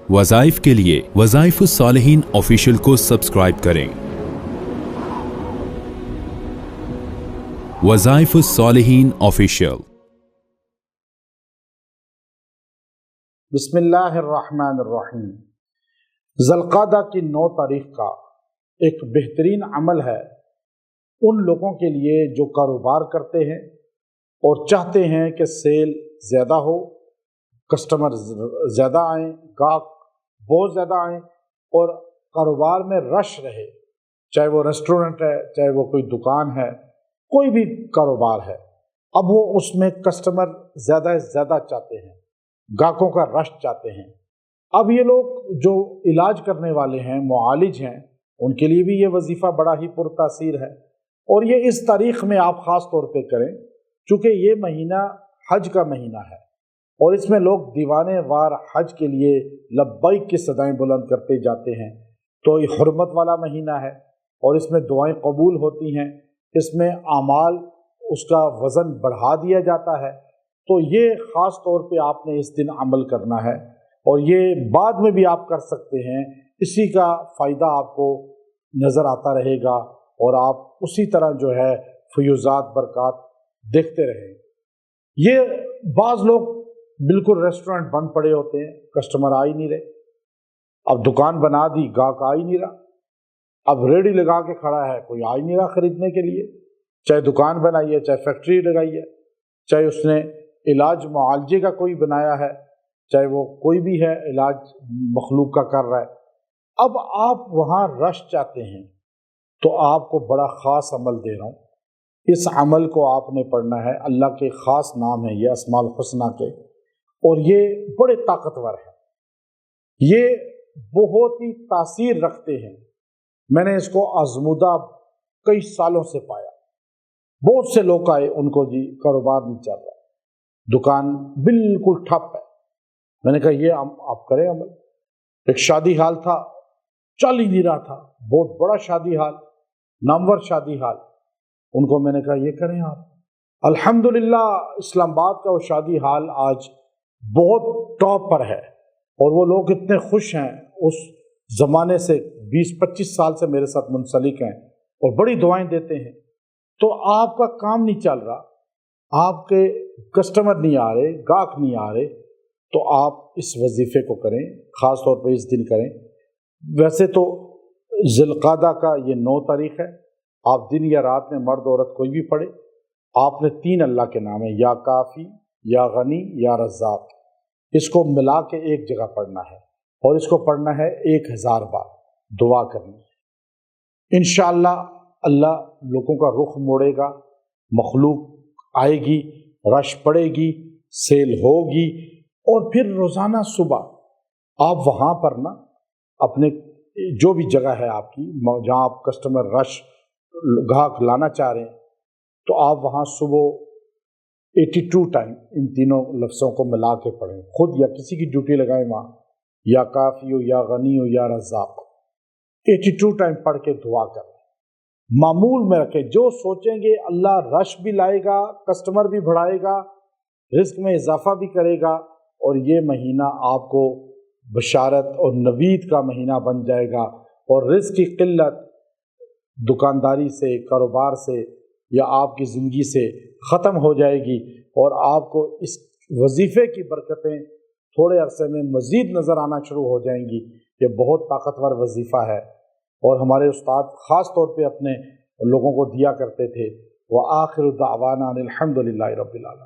वज़ाइफ के लिए वज़ाइफुस्सालिहीन ऑफिशियल को सब्सक्राइब करें। वज़ाइफुस्सालिहीन ऑफिशियल। बिस्मिल्लाहिर्रहमानिर्रहीम। ज़ुल्क़ादा की 9 तारीख़ का एक बेहतरीन अमल है उन लोगों के लिए जो कारोबार करते हैं और चाहते हैं कि सेल ज़्यादा हो, कस्टमर ज़्यादा आएँ, गाहक बहुत ज़्यादा आएँ और कारोबार में रश रहे। चाहे वो रेस्टोरेंट है, चाहे वो कोई दुकान है, कोई भी कारोबार है, अब वो उसमें कस्टमर ज़्यादा से ज़्यादा चाहते हैं, गाहकों का रश चाहते हैं। अब ये लोग जो इलाज करने वाले हैं, मुआलिज हैं, उनके लिए भी ये वजीफ़ा बड़ा ही पुरतासीर है। और ये इस तारीख़ में आप ख़ास तौर पे करें, चूँकि ये महीना हज का महीना है और इसमें लोग दीवाने वार हज के लिए लब्बैक की सदाएं बुलंद करते जाते हैं। तो ये हुर्मत वाला महीना है और इसमें दुआएं कबूल होती हैं, इसमें आमाल उसका वज़न बढ़ा दिया जाता है। तो ये ख़ास तौर पे आपने इस दिन अमल करना है और ये बाद में भी आप कर सकते हैं। इसी का फ़ायदा आपको नज़र आता रहेगा और आप उसी तरह जो है फ़यूज़ात बरक़ात देखते रहें। ये बाज़ लोग बिल्कुल रेस्टोरेंट बंद पड़े होते हैं, कस्टमर आ ही नहीं रहे। अब दुकान बना दी, गाहक आ ही नहीं रहा। अब रेडी लगा के खड़ा है, कोई आ ही नहीं रहा ख़रीदने के लिए। चाहे दुकान बनाई है, चाहे फैक्ट्री लगाई है, चाहे उसने इलाज मुआलजे का कोई बनाया है, चाहे वो कोई भी है इलाज मखलूक का कर रहा है। अब आप वहाँ रश चाहते हैं तो आपको बड़ा ख़ास अमल दे रहा हूँ। इस अमल को आपने पढ़ना है। अल्लाह के ख़ास नाम है ये अस्माउल हुस्ना के, और ये बड़े ताकतवर है, ये बहुत ही तासीर रखते हैं। मैंने इसको आजमूदा कई सालों से पाया। बहुत से लोग आए, उनको जी कारोबार नहीं चल रहा, दुकान बिल्कुल ठप है। मैंने कहा ये आप करें अमल। एक शादी हाल था, चल ही नहीं रहा था, बहुत बड़ा शादी हाल, नामवर शादी हाल। उनको मैंने कहा ये करें आप। अल्हम्दुलिल्लाह इस्लामाबाद का वो शादी हाल आज बहुत टॉप पर है और वो लोग इतने खुश हैं, उस ज़माने से 20-25 साल से मेरे साथ मुंसलिक हैं और बड़ी दुआएं देते हैं। तो आपका काम नहीं चल रहा, आपके कस्टमर नहीं आ रहे, गाहक नहीं आ रहे, तो आप इस वजीफ़े को करें, ख़ास तौर पर इस दिन करें। वैसे तो ज़ुल्क़ादा का ये 9 तारीख़ है। आप दिन या रात में मर्द औरत कोई भी पढ़े। आपने 3 अल्लाह के नाम है, या काफ़ी, या गनी, या रज़्ज़ाक़, इसको मिला के एक जगह पढ़ना है और इसको पढ़ना है 1000 बार, दुआ करनी है। इंशाअल्लाह अल्लाह लोगों का रुख मोड़ेगा, मखलूक आएगी, रश पड़ेगी, सेल होगी। और फिर रोज़ाना सुबह आप वहाँ पर ना अपने जो भी जगह है आपकी, जहाँ आप कस्टमर रश गाहक लाना चाह रहे हैं, तो आप वहाँ सुबह 82 टाइम इन तीनों लफ्ज़ों को मिला के पढ़ें। खुद या किसी की ड्यूटी लगाएं वहाँ, या काफ़ी हो, या गनी हो, या रज़्ज़ाक़, 82 टाइम पढ़ के दुआ करें। मामूल में रखें, जो सोचेंगे अल्लाह रश भी लाएगा, कस्टमर भी बढ़ाएगा, रिज़्क़ में इजाफ़ा भी करेगा और ये महीना आपको बशारत और नवीद का महीना बन जाएगा और रिज़्क़ की क़िल्लत दुकानदारी से, कारोबार से या आपकी ज़िंदगी से ख़त्म हो जाएगी और आपको इस वजीफ़े की बरकतें थोड़े अरसे में मज़ीद नज़र आना शुरू हो जाएंगी। ये बहुत ताकतवर वजीफ़ा है और हमारे उस्ताद ख़ास तौर पे अपने लोगों को दिया करते थे। व आखिरु दावाना अनिल हम्दुलिल्लाहि रब्बिल आलमीन।